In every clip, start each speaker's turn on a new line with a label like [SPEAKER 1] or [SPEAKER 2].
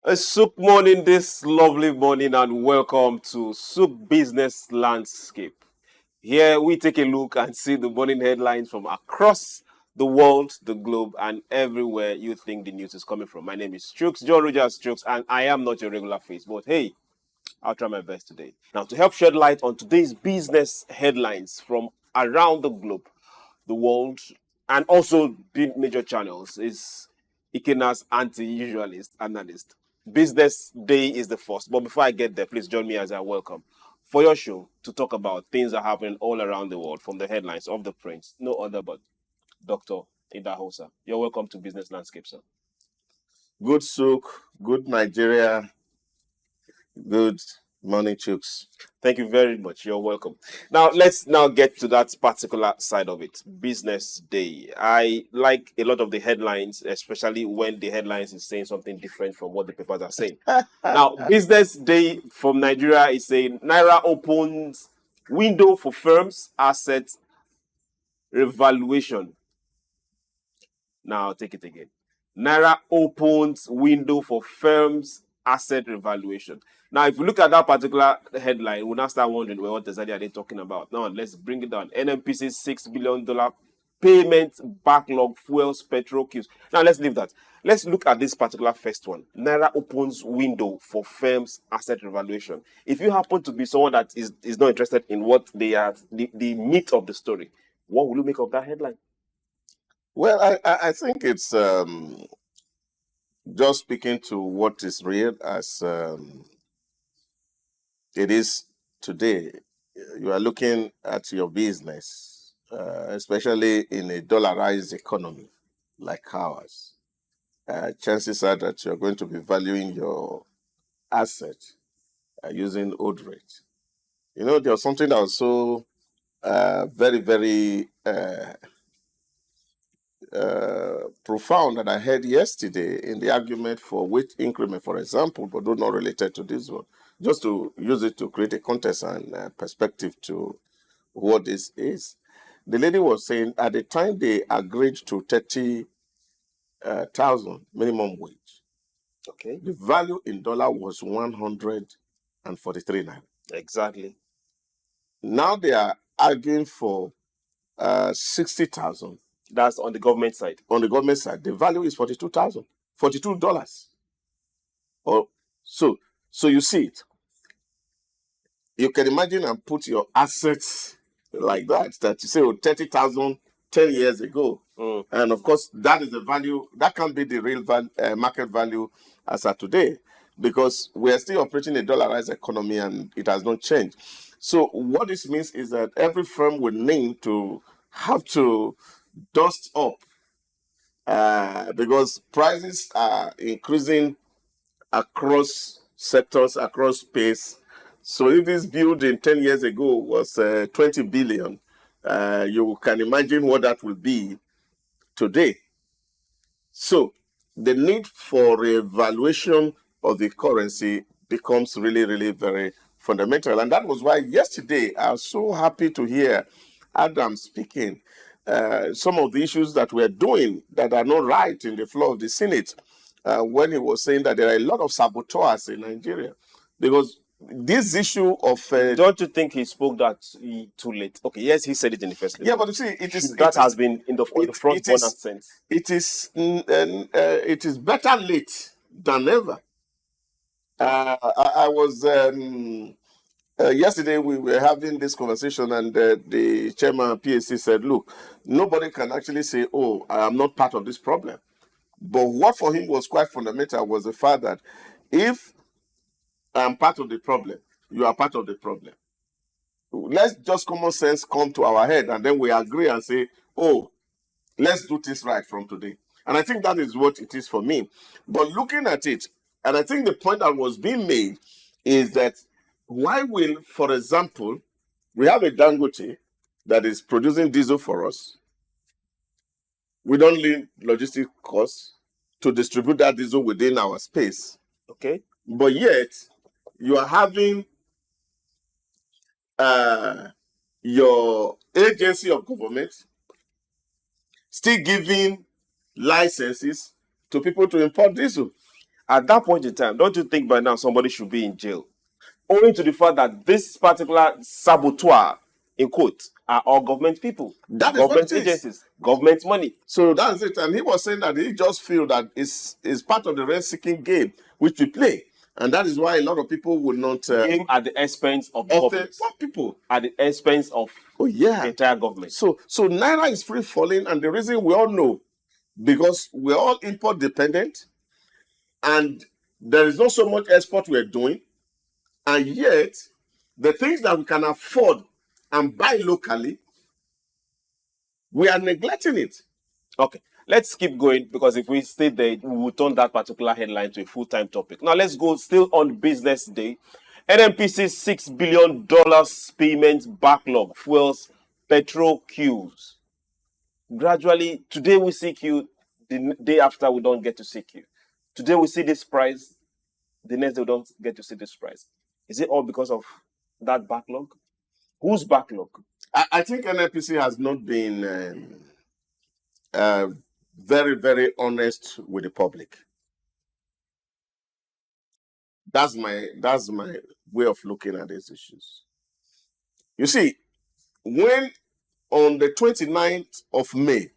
[SPEAKER 1] A SOUQ morning, this lovely morning, and welcome to SOUQ Business Landscape. Here we take a look and see the morning headlines from across the world, the globe, and everywhere you think the news is coming from. My name is Chuks John-Rogers, and I am not your regular face, but hey, I'll try my best today. Now, to help shed light on today's business headlines from around the globe, the world, and also big major channels is Ikena's anti-usualist analyst. Business Day is the first, but before I get there, please join me as I welcome for your show to talk about things that are happening all around the world from the headlines of the prints. No other but Dr. Idahosa. You're welcome to Business Landscape, sir.
[SPEAKER 2] Good SOUQ, good Nigeria, good morning, Chuks.
[SPEAKER 1] Thank you very much. You're welcome. Now, let's get to that particular side of it. Business Day. I like a lot of the headlines, especially when the headlines is saying something different from what the papers are saying. Now, Business Day from Nigeria is saying Naira opens window for firms' asset revaluation. Now, take it again. Naira opens window for firms' asset revaluation. Now, if you look at that particular headline, we'll now start wondering, well, what exactly are they talking about? Now, let's bring it down. NNPC's $6 billion payment backlog fuels petrol queues. Now, let's leave that. Let's look at this particular first one. Naira opens window for firms' asset revaluation. If you happen to be someone that is not interested in what they are, the meat of the story, what will you make of that headline?
[SPEAKER 2] Well, I think it's just speaking to what is real as it is today. You are looking at your business, especially in a dollarized economy like ours. Chances are that you're going to be valuing your asset using old rate. You know, there was something that was so very, very profound that I heard yesterday in the argument for wage increment, for example, but though not related to this one, just to use it to create a context and perspective to what this is. The lady was saying at the time they agreed to 30,000 minimum wage.
[SPEAKER 1] Okay.
[SPEAKER 2] The value in dollar was 143 naira.
[SPEAKER 1] Exactly.
[SPEAKER 2] Now they are arguing for 60,000.
[SPEAKER 1] That's on the government side.
[SPEAKER 2] On the government side, the value is $42. Or so you see it. You can imagine and put your assets like that you say 30,000 10 years ago. And of course, that is the value, that can't be the real market value as of today, because we are still operating a dollarized economy and it has not changed. So what this means is that every firm will need to have to dust up because prices are increasing across sectors, across space. So if this building 10 years ago was 20 billion, you can imagine what that will be today. So the need for revaluation of the currency becomes really, really very fundamental. And that was why yesterday I was so happy to hear Adam speaking some of the issues that we're doing that are not right in the floor of the Senate when he was saying that there are a lot of saboteurs in Nigeria. Because this issue of...
[SPEAKER 1] Don't you think he spoke that too late? Okay, yes, he said it in the first place.
[SPEAKER 2] Yeah, but you see,
[SPEAKER 1] has been in the front burner since.
[SPEAKER 2] It is better late than ever. I was... yesterday, we were having this conversation and the chairman of PAC said, look, nobody can actually say, oh, I am not part of this problem. But what for him was quite fundamental was the fact that if I am part of the problem, you are part of the problem. Let's just common sense come to our head and then we agree and say, oh, let's do this right from today. And I think that is what it is for me. But looking at it, and I think the point that was being made is that why will, for example, we have a Dangote that is producing diesel for us. We don't need logistic costs to distribute that diesel within our space.
[SPEAKER 1] Okay.
[SPEAKER 2] But yet, you are having your agency of government still giving licenses to people to import diesel.
[SPEAKER 1] At that point in time, don't you think by now somebody should be in jail? Owing to the fact that this particular saboteur, in quotes, are all government people,
[SPEAKER 2] That is
[SPEAKER 1] government
[SPEAKER 2] what it is.
[SPEAKER 1] agencies, government money.
[SPEAKER 2] So that's it. And he was saying that he just feel that it's part of the rent-seeking game which we play. And that is why a lot of people would not...
[SPEAKER 1] game at the expense of government.
[SPEAKER 2] Poor people.
[SPEAKER 1] At the expense of the entire government.
[SPEAKER 2] So Naira is free falling, and the reason we all know, because we're all import dependent, and there is not so much export we're doing, and yet the things that we can afford and buy locally, we are neglecting it.
[SPEAKER 1] Okay, let's keep going, because if we stay there, we will turn that particular headline to a full-time topic. Now let's go still on business day. NNPC's $6 billion payment backlog fuels petrol queues. Gradually, today we see queue, the day after we don't get to see queue. Today we see this price, the next day we don't get to see this price. Is it all because of that backlog? Whose backlog?
[SPEAKER 2] I think NNPC has not been very, very honest with the public. That's my way of looking at these issues. You see, when on the 29th of May,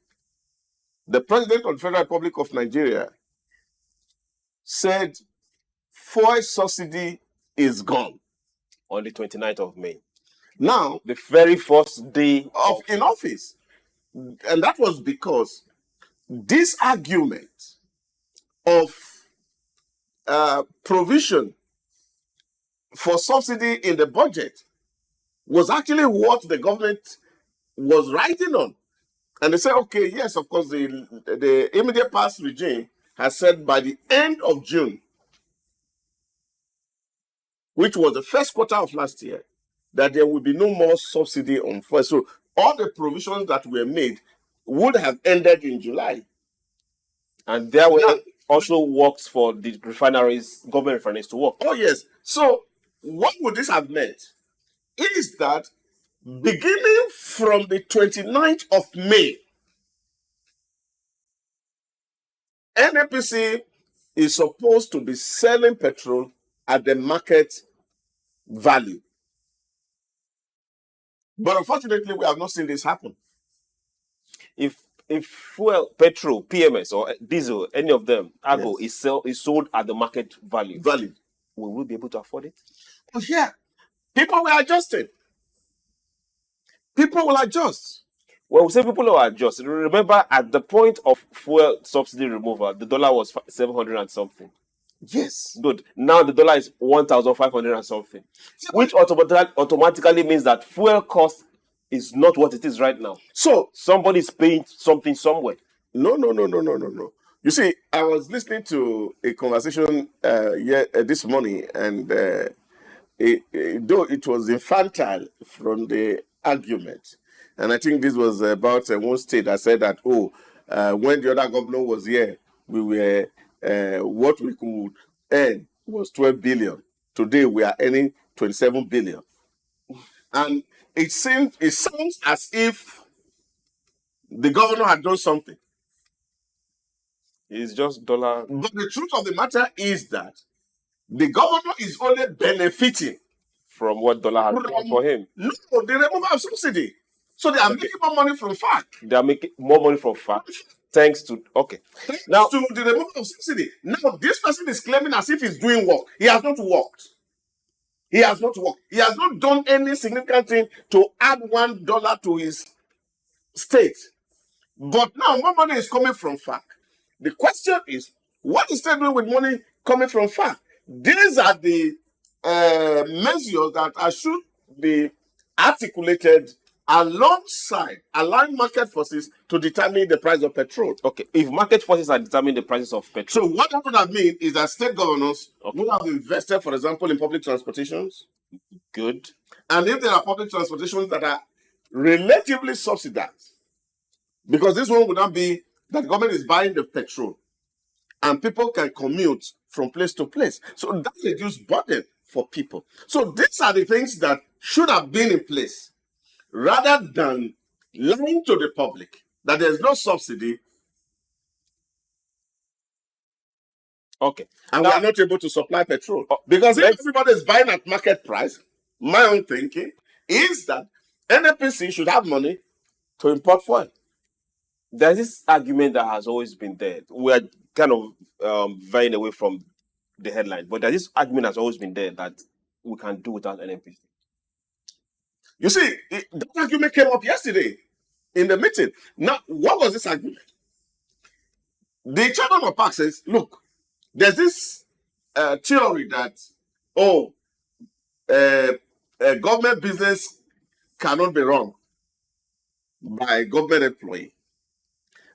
[SPEAKER 2] the President of the Federal Republic of Nigeria said fuel subsidy is gone.
[SPEAKER 1] On the 29th of May.
[SPEAKER 2] Now,
[SPEAKER 1] the very first day
[SPEAKER 2] in office. And that was because this argument of provision for subsidy in the budget was actually what the government was writing on. And they said, okay, yes, of course, the immediate past regime has said by the end of June, which was the first quarter of last year, that there will be no more subsidy on fuel. So all the provisions that were made would have ended in July.
[SPEAKER 1] And there were also works for the refineries, government refineries to work.
[SPEAKER 2] Oh, yes. So what would this have meant? Is that beginning from the 29th of May, NNPC is supposed to be selling petrol at the market value. But unfortunately, we have not seen this happen.
[SPEAKER 1] If fuel, petrol, PMS, or diesel, any of them, Argo, is sold at the market value, will we be able to afford it?
[SPEAKER 2] Oh, yeah. People will adjust. People will adjust.
[SPEAKER 1] Well, we say people will adjust. Remember, at the point of fuel subsidy removal, the dollar was 700 and something.
[SPEAKER 2] Yes.
[SPEAKER 1] Good. Now the dollar is 1,500 and something, which automatically means that fuel cost is not what it is right now.
[SPEAKER 2] So
[SPEAKER 1] somebody is paying something somewhere.
[SPEAKER 2] No. You see, I was listening to a conversation this morning, and though it was infantile from the argument, and I think this was about one state that said that, when the other governor was here, we were what we could earn was 12 billion. Today we are earning 27 billion. And it sounds as if the governor had done something.
[SPEAKER 1] It's just dollar.
[SPEAKER 2] But the truth of the matter is that the governor is only benefiting
[SPEAKER 1] from what dollar has done for him.
[SPEAKER 2] No, the removal of subsidy. So they are making more money from FARC.
[SPEAKER 1] They are making more money from FARC. Thanks to
[SPEAKER 2] now to the removal of subsidy. Now this person is claiming as if he's doing work. He has not worked. He has not done any significant thing to add $1 to his state. But now more money is coming from FARC. The question is, what is state doing with money coming from FARC? These are the measures that should be articulated alongside allowing market forces to determine the price of petrol.
[SPEAKER 1] Okay, if market forces are determining the prices of petrol.
[SPEAKER 2] So what that would have mean is that state governors would have invested, for example, in public transportations.
[SPEAKER 1] Good.
[SPEAKER 2] And if there are public transportations that are relatively subsidized, because this one would not be that the government is buying the petrol and people can commute from place to place. So that reduces burden for people. So these are the things that should have been in place, rather than lying to the public that there's no subsidy.
[SPEAKER 1] Okay.
[SPEAKER 2] And we are not able to supply petrol.
[SPEAKER 1] Oh,
[SPEAKER 2] Because if everybody is buying at market price, my own thinking is that NNPC should have money to import fuel.
[SPEAKER 1] There's this argument that has always been there. We are kind of veering away from the headline, but there's this argument that's always been there that we can do without NNPC.
[SPEAKER 2] You see, that argument came up yesterday in the meeting. Now, what was this argument? The chairman of PAC says, look, there's this theory that, government business cannot be run by a government employee.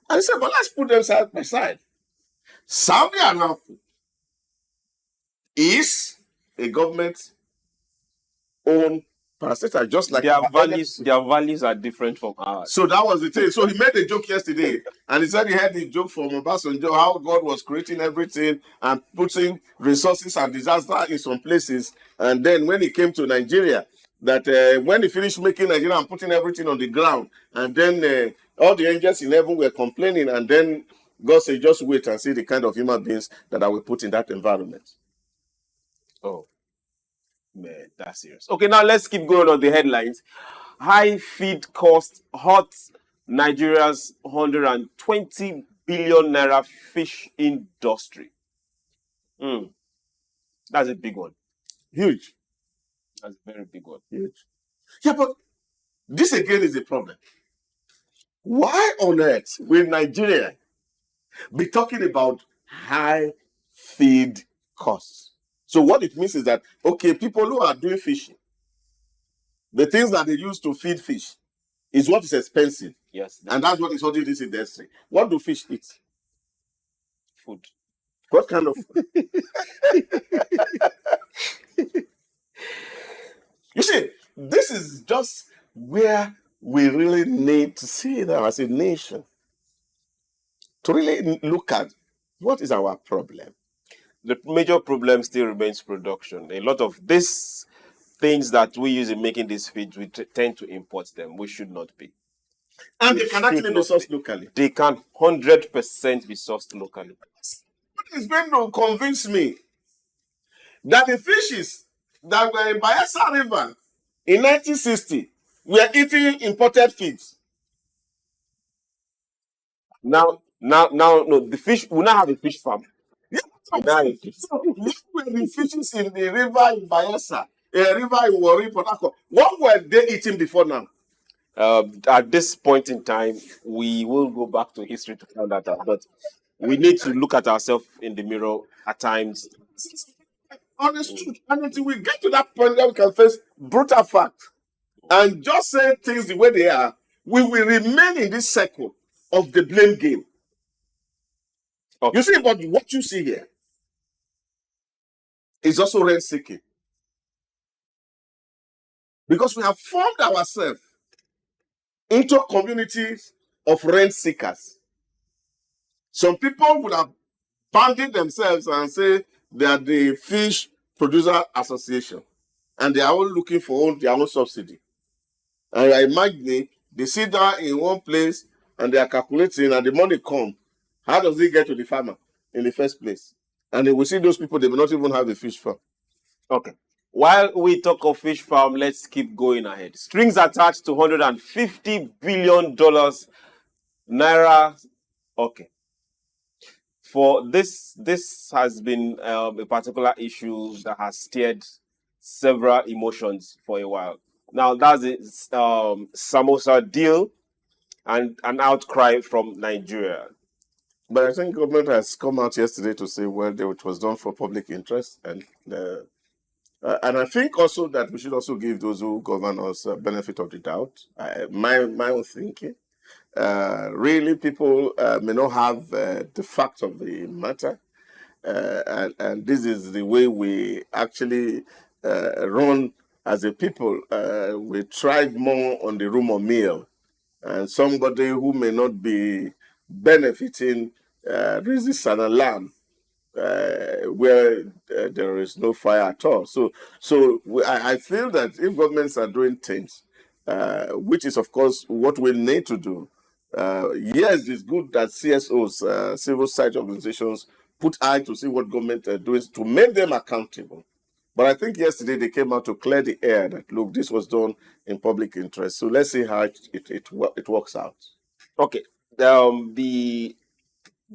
[SPEAKER 2] And he said, but let's put them side by side. Saudi Arabia is a government-owned parastatal, just like
[SPEAKER 1] their values are different from ours.
[SPEAKER 2] So that was the thing. So he made a joke yesterday, and he said he had the joke from Obasanjo, how God was creating everything and putting resources and disaster in some places. And then when he came to Nigeria, that when he finished making Nigeria and putting everything on the ground, and then all the angels in heaven were complaining, and then God said, just wait and see the kind of human beings that I will put in that environment.
[SPEAKER 1] Oh, man, that's serious. Okay, now let's keep going on the headlines. High feed cost hurts Nigeria's 120 billion naira fish industry. That's a big one.
[SPEAKER 2] Huge.
[SPEAKER 1] That's a very big one.
[SPEAKER 2] Huge. Yeah, but this again is a problem. Why on earth will Nigeria be talking about high feed costs? So what it means is that, okay, people who are doing fishing, the things that they use to feed fish is what is expensive.
[SPEAKER 1] Yes.
[SPEAKER 2] And that's what is holding this industry. What do fish eat?
[SPEAKER 1] Food.
[SPEAKER 2] What kind of food? You see, this is just where we really need to see that as a nation, to really look at what is our problem.
[SPEAKER 1] The major problem still remains production. A lot of these things that we use in making these feeds, we tend to import them. We should not be.
[SPEAKER 2] And they can actually be sourced locally.
[SPEAKER 1] They can 100% be sourced locally.
[SPEAKER 2] What is going to convince me that the fishes that were in Bayelsa River in 1960 were eating imported feeds?
[SPEAKER 1] No, the fish, we now have a fish farm.
[SPEAKER 2] Yeah, so what were the fishes in the river in Bayelsa, a river in Warri, Port Harcourt? What were they eating before now?
[SPEAKER 1] At this point in time, we will go back to history to find that out. But we need to look at ourselves in the mirror at times.
[SPEAKER 2] Honest truth. And until we get to that point where we can face brutal fact and just say things the way they are, we will remain in this circle of the blame game. Okay. You see, but what you see here is also rent seeking. Because we have formed ourselves into communities of rent seekers. Some people would have banded themselves and say they are the Fish Producer Association and they are all looking for their own subsidy. And I imagine they sit down in one place and they are calculating and the money comes. How does it get to the farmer in the first place? And we see those people, they will not even have a fish farm.
[SPEAKER 1] Okay. While we talk of fish farm, let's keep going ahead. Strings attached to $150 billion Naira. Okay. For this has been a particular issue that has stirred several emotions for a while. Now, that's the samosa deal and an outcry from Nigeria.
[SPEAKER 2] But I think government has come out yesterday to say, well, it was done for public interest. And I think also that we should also give those who govern us benefit of the doubt. My own thinking. Really, people may not have the facts of the matter. And this is the way we actually run as a people. We thrive more on the rumor mill. And somebody who may not be benefiting raises an alarm where there is no fire at all. So I feel that if governments are doing things, which is of course what we need to do, yes, it's good that CSOs, civil society organizations, put eye to see what government are doing to make them accountable. But I think yesterday they came out to clear the air that, look, this was done in public interest. So let's see how it works out.
[SPEAKER 1] Okay. The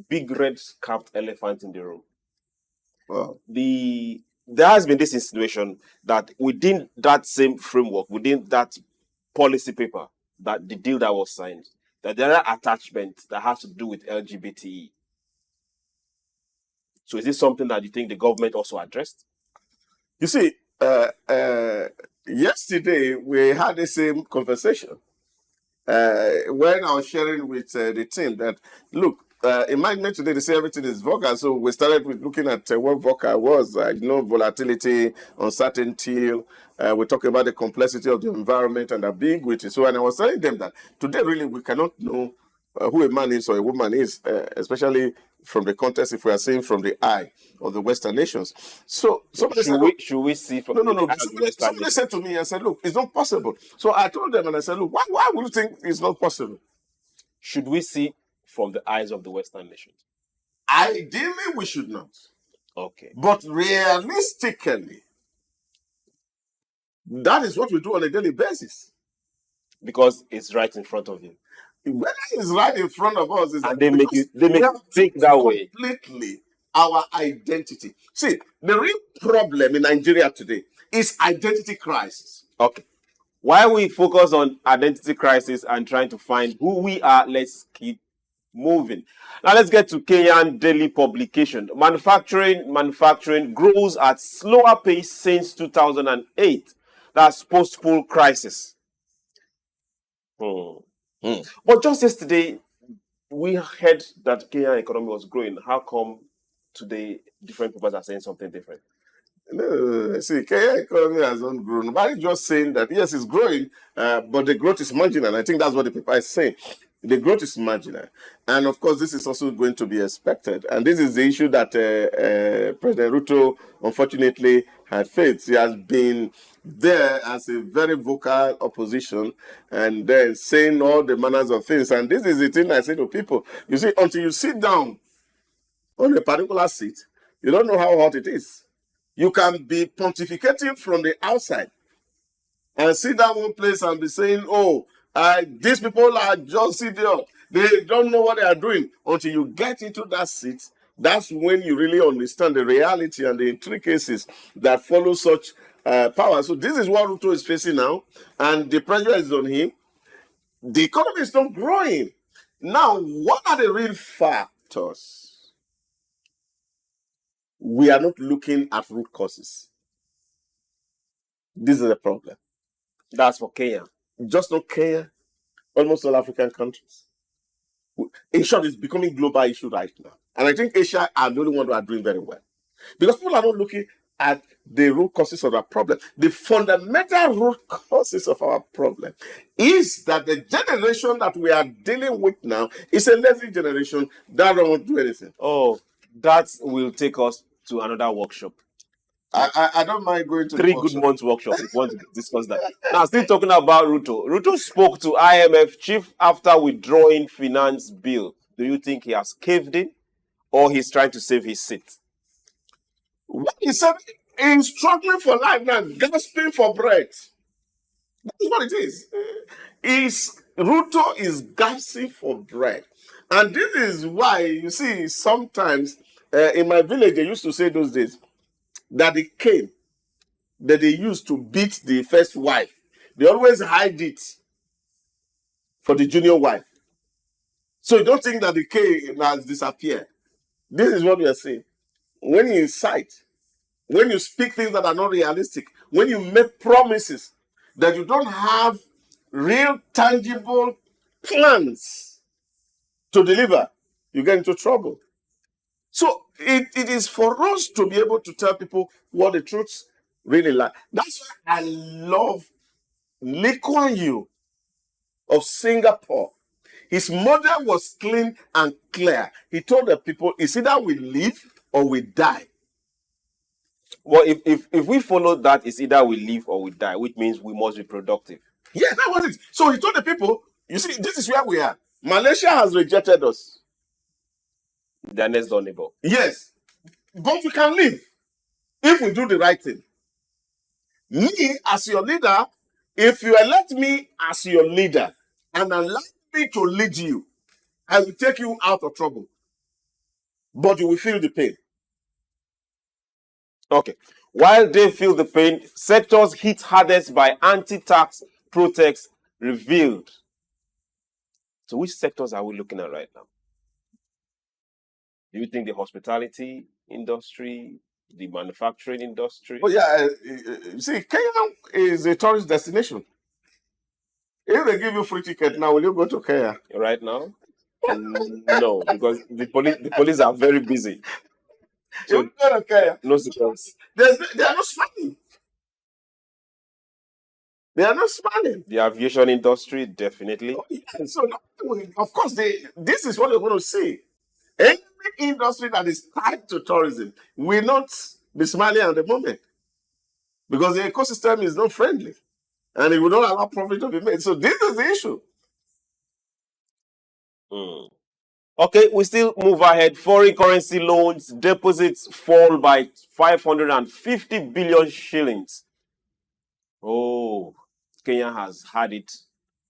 [SPEAKER 1] big red capped elephant in the room.
[SPEAKER 2] Wow.
[SPEAKER 1] There has been this insinuation that within that same framework, within that policy paper, that the deal that was signed, that there are attachments that has to do with LGBTE. So is this something that you think the government also addressed?
[SPEAKER 2] You see, yesterday we had the same conversation when I was sharing with the team that, look, in my mind today, they say everything is VUCA. So we started with looking at what VUCA was, volatility, uncertainty. We talk about the complexity of the environment and ambiguity. So, and I was telling them that today, really, we cannot know who a man is or a woman is, especially from the context if we are seeing from the eye of the Western nations. So somebody said,
[SPEAKER 1] should we see from
[SPEAKER 2] no. Somebody said to me, I said, look, it's not possible. So I told them and I said, look, why would you think it's not possible?
[SPEAKER 1] Should we see from the eyes of the Western nations?
[SPEAKER 2] Ideally, we should not.
[SPEAKER 1] Okay.
[SPEAKER 2] But realistically, that is what we do on a daily basis.
[SPEAKER 1] Because it's right in front of you.
[SPEAKER 2] Whether it's right in front of us is
[SPEAKER 1] and they make it think that way.
[SPEAKER 2] Completely our identity. See, the real problem in Nigeria today is identity crisis.
[SPEAKER 1] Okay. While we focus on identity crisis and trying to find who we are, let's keep moving. Now let's get to Kenyan daily publication. Manufacturing grows at slower pace since 2008. That's post-pool crisis. But just yesterday, we heard that Kenyan economy was growing. How come today different people are saying something different?
[SPEAKER 2] No, see, Kenya economy has not grown. Nobody just saying that, yes, it's growing, but the growth is marginal. I think that's what the people are saying. The growth is marginal. And of course, this is also going to be expected. And this is the issue that President Ruto, unfortunately, had faced. He has been there as a very vocal opposition and then saying all the manners of things. And this is the thing I say to people. You see, until you sit down on a particular seat, you don't know how hot it is. You can be pontificating from the outside and sit down one place and be saying, oh, these people are just idiots. They don't know what they are doing. Until you get into that seat, that's when you really understand the reality and the intricacies that follow such power. So this is what Ruto is facing now, and the pressure is on him. The economy is not growing. Now, what are the real factors? We are not looking at root causes. This is a problem.
[SPEAKER 1] That's for Kenya.
[SPEAKER 2] Just not Kenya, almost all African countries. In short, it's becoming a global issue right now. And I think Asia are the only ones who are doing very well. Because people are not looking at the root causes of our problem. The fundamental root causes of our problem is that the generation that we are dealing with now is a lazy generation that don't want to do anything.
[SPEAKER 1] Oh, that will take us to another workshop.
[SPEAKER 2] I don't mind going to
[SPEAKER 1] 3 good months workshop if you want to discuss that. Now, still talking about Ruto. Ruto spoke to IMF chief after withdrawing finance bill. Do you think he has caved in or he's trying to save his seat?
[SPEAKER 2] Well, he said he's struggling for life now, gasping for breath. That's what it is. Ruto is gasping for breath. And this is why, you see, sometimes in my village, they used to say those days, that the cane that they used to beat the first wife, they always hide it for the junior wife. So you don't think that the cane has disappeared. This is what we are saying. When you incite, when you speak things that are not realistic, when you make promises that you don't have real tangible plans to deliver, you get into trouble. So it is for us to be able to tell people what the truths really like. That's why I love Lee Kuan Yew of Singapore. His model was clean and clear. He told the people, it's either we live or we die.
[SPEAKER 1] Well, if we follow that, it's either we live or we die, which means we must be productive.
[SPEAKER 2] Yeah, that was it. So he told the people, you see, this is where we are. Malaysia has rejected us.
[SPEAKER 1] Their next door neighbor.
[SPEAKER 2] Yes. But we can live if we do the right thing. Me, as your leader, if you elect me as your leader and allow me to lead you, I will take you out of trouble. But you will feel the pain.
[SPEAKER 1] Okay. While they feel the pain, sectors hit hardest by anti-tax protests revealed. So which sectors are we looking at right now? Do you think the hospitality industry, the manufacturing industry?
[SPEAKER 2] Oh yeah, you see, Kenya is a tourist destination. If they give you free ticket now, will you go to Kenya?
[SPEAKER 1] Right now? No, because the police are very busy.
[SPEAKER 2] So, you go to Kenya.
[SPEAKER 1] No security.
[SPEAKER 2] They are not smiling. They are not smiling.
[SPEAKER 1] The aviation industry, definitely.
[SPEAKER 2] Oh, yeah. So, of course, this is what they're going to see. Any industry that is tied to tourism will not be smiling at the moment because the ecosystem is not friendly and it will not allow profit to be made. So this is the issue.
[SPEAKER 1] Okay, we still move ahead. Foreign currency loans, deposits fall by 550 billion shillings. Oh, Kenya has had it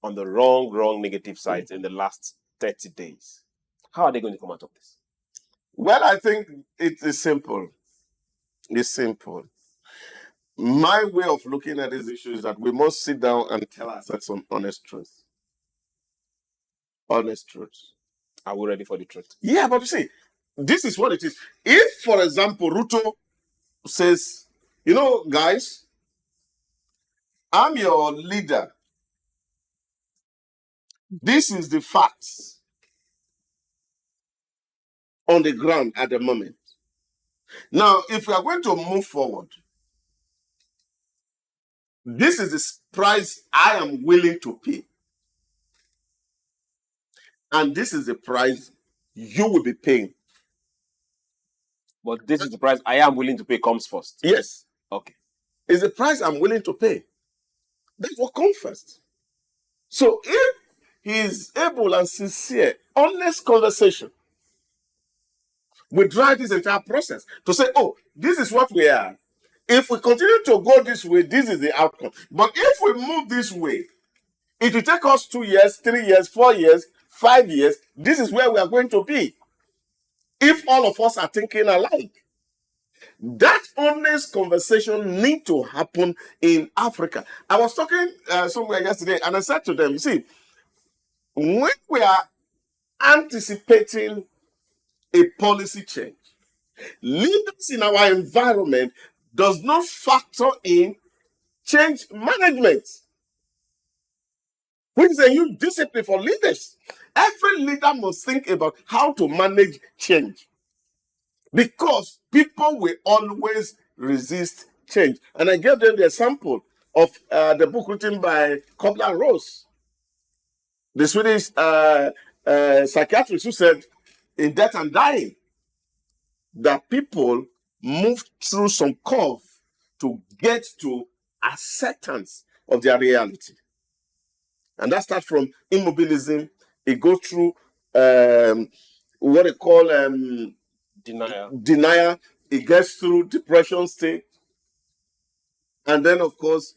[SPEAKER 1] on the wrong negative side in the last 30 days. How are they going to come out of this?
[SPEAKER 2] Well, I think it is simple. It's simple. My way of looking at this issue is that we must sit down and tell ourselves some honest truth. Honest truth.
[SPEAKER 1] Are we ready for the truth?
[SPEAKER 2] Yeah, but you see, this is what it is. If, for example, Ruto says, you know, guys, I'm your leader. This is the facts on the ground at the moment. Now, if we are going to move forward, this is the price I am willing to pay. And this is the price you will be paying.
[SPEAKER 1] But this is the price I am willing to pay comes first.
[SPEAKER 2] Yes.
[SPEAKER 1] Okay.
[SPEAKER 2] It's the price I'm willing to pay. That's what comes first. So if he is able and sincere, honest conversation, we drive this entire process to say, oh, this is what we are. If we continue to go this way, this is the outcome. But if we move this way, it will take us 2 years, 3 years, 4 years, 5 years. This is where we are going to be. If all of us are thinking alike. That honest conversation needs to happen in Africa. I was talking somewhere yesterday and I said to them, you see, when we are anticipating a policy change, leaders in our environment does not factor in change management, which is a huge discipline for leaders. Every leader must think about how to manage change because people will always resist change. And I gave them the example of the book written by Kubler-Ross, the Swedish psychiatrist who said, in Death and Dying, that people move through some curve to get to acceptance of their reality. And that starts from immobilism. It goes through what they call denial. It gets through depression state. And then, of course,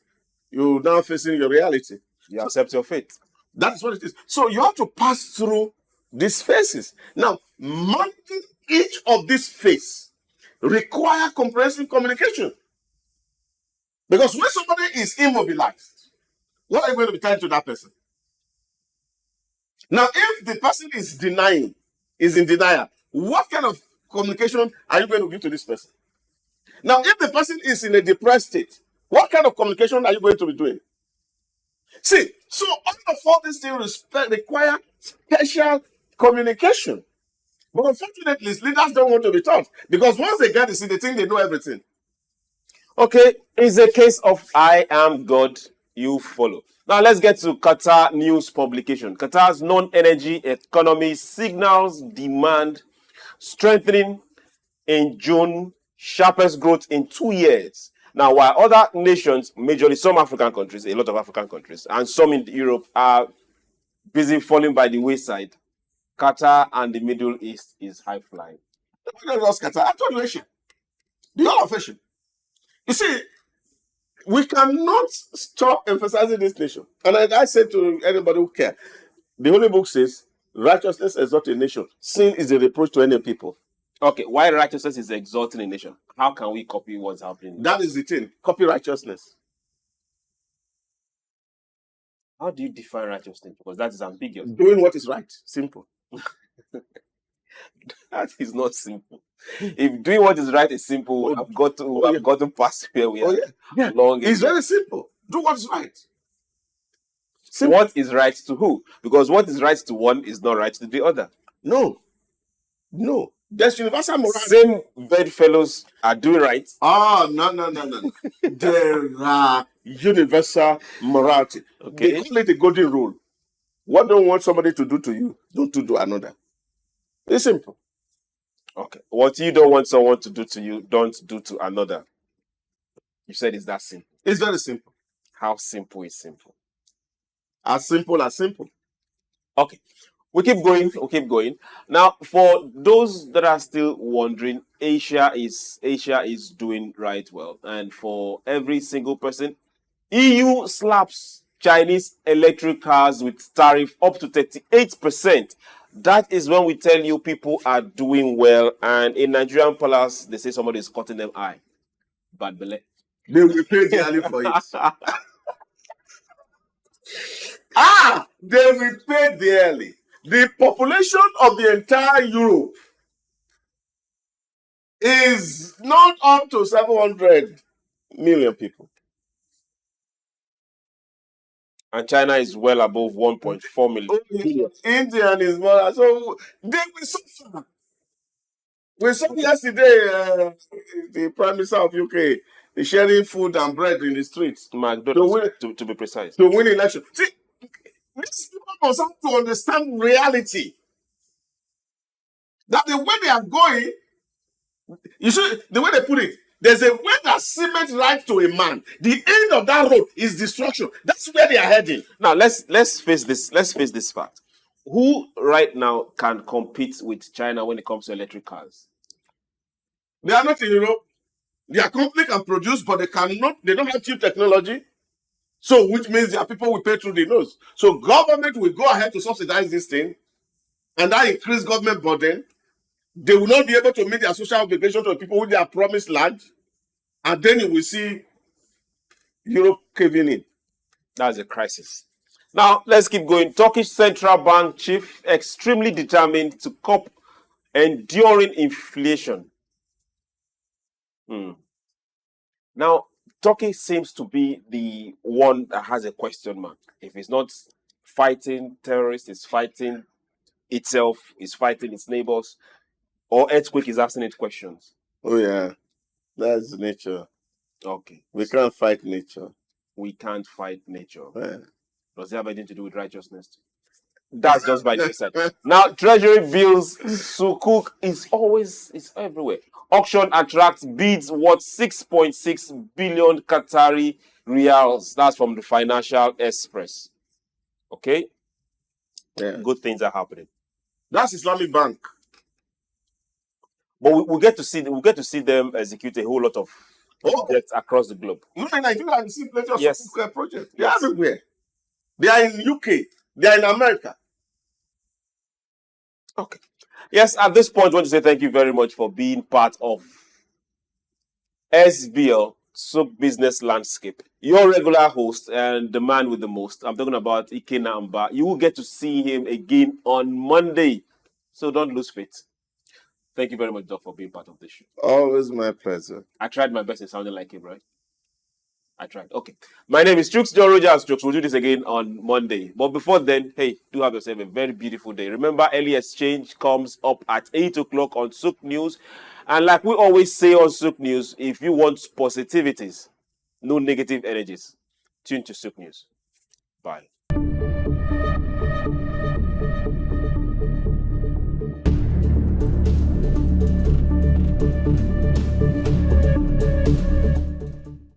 [SPEAKER 2] you're now facing your reality.
[SPEAKER 1] You accept your fate.
[SPEAKER 2] That's what it is. So you have to pass through these phases. Now, managing each of these phases require comprehensive communication. Because when somebody is immobilized, what are you going to be telling to that person? Now, if the person is denying, is in denial, what kind of communication are you going to give to this person? Now, if the person is in a depressed state, what kind of communication are you going to be doing? See, so all these things require special communication. But unfortunately, leaders don't want to be taught because once they get this, they think they know everything.
[SPEAKER 1] Okay, it's a case of I am God, you follow. Now let's get to Qatar news publication. Qatar's non-energy economy signals demand strengthening in June, sharpest growth in 2 years. Now, while other nations, majorly some African countries, a lot of African countries, and some in Europe are busy falling by the wayside, Qatar and the Middle East is high flying.
[SPEAKER 2] Not just Qatar, I told you Asia. The whole of Asia. You see, we cannot stop emphasizing this nation. And like I said to anybody who cares, the Holy Book says, righteousness exalts a nation. Sin is a reproach to any people.
[SPEAKER 1] Okay, why righteousness is exalting a nation? How can we copy what's happening?
[SPEAKER 2] That is the thing. Copy righteousness.
[SPEAKER 1] How do you define righteousness? Because that is ambiguous.
[SPEAKER 2] Doing what is right. Simple.
[SPEAKER 1] That is not simple. If doing what is right is simple, I've got to pass where we are.
[SPEAKER 2] Yeah.
[SPEAKER 1] Long
[SPEAKER 2] it's very simple. Do what is right.
[SPEAKER 1] Simple. What is right to who? Because what is right to one is not right to the other.
[SPEAKER 2] No. There's universal morality.
[SPEAKER 1] Same bedfellows are doing right.
[SPEAKER 2] No. There are universal morality.
[SPEAKER 1] Okay.
[SPEAKER 2] They call it the golden rule. What don't want somebody to do to you, don't do to another. It's simple.
[SPEAKER 1] Okay. What you don't want someone to do to you, don't do to another. You said it's that simple.
[SPEAKER 2] It's very simple.
[SPEAKER 1] How simple is simple?
[SPEAKER 2] As simple as simple.
[SPEAKER 1] Okay. We keep going. Now, for those that are still wondering, Asia is doing right well. And for every single person, EU slaps Chinese electric cars with tariff up to 38%. That is when we tell you people are doing well. And in Nigerian palace, they say somebody is cutting them eye. Bad belly.
[SPEAKER 2] They will pay dearly for it. They will pay dearly. The population of the entire Europe is not up to 700 million people.
[SPEAKER 1] And China is well above 1.4 million.
[SPEAKER 2] India is more. So they will suffer. We saw yesterday the Prime Minister of UK is sharing food and bread in the streets.
[SPEAKER 1] McDonald's, to be precise.
[SPEAKER 2] To win election. See, these people must have to understand reality. That the way they are going, you see, the way they put it, there's a way that cement right to a man. The end of that road is destruction. That's where they are heading.
[SPEAKER 1] Now let's face this. Let's face this fact. Who right now can compete with China when it comes to electric cars?
[SPEAKER 2] They are not in Europe. Their company can produce, but they cannot. They don't have cheap technology. So, which means their people will pay through the nose. So, government will go ahead to subsidize this thing, and that increase government burden. They will not be able to meet their social obligation to the people who they are promised land, and then you will see Europe caving in.
[SPEAKER 1] That's a crisis. Now, let's keep going. Turkish Central Bank chief extremely determined to cope enduring inflation. Now, Turkey seems to be the one that has a question mark. If it's not fighting terrorists, it's fighting itself, it's fighting its neighbors, or earthquake is asking it questions.
[SPEAKER 2] Oh, yeah. That's nature.
[SPEAKER 1] Okay.
[SPEAKER 2] We can't fight nature.
[SPEAKER 1] We can't fight nature.
[SPEAKER 2] Yeah.
[SPEAKER 1] Does it have anything to do with righteousness? That's just by the side. Now, Treasury bills, SOUQ is everywhere. Auction attracts bids worth 6.6 billion Qatari riyals. That's from the Financial Express. Okay?
[SPEAKER 2] Yeah.
[SPEAKER 1] Good things are happening.
[SPEAKER 2] That's Islamic Bank.
[SPEAKER 1] But we get to see them execute a whole lot of projects across the globe.
[SPEAKER 2] No, in Nigeria, you see plenty of SOUQ projects. They're
[SPEAKER 1] Yes.
[SPEAKER 2] everywhere. They are in UK. They are in America.
[SPEAKER 1] Okay. Yes, at this point, I want to say thank you very much for being part of SBL, SOUQ Business Landscape. Your regular host and the man with the most. I'm talking about Ike Namba. You will get to see him again on Monday. So don't lose faith. Thank you very much, Doc, for being part of this show.
[SPEAKER 2] Always my pleasure.
[SPEAKER 1] I tried my best in sounding like him, right? I tried. Okay. My name is Chuks John-Rogers. Chuks. We'll do this again on Monday. But before then, hey, do have yourself a very beautiful day. Remember, early exchange comes up at 8 o'clock on SOUQ News. And like we always say on SOUQ News, if you want positivities, no negative energies, tune to SOUQ News. Bye.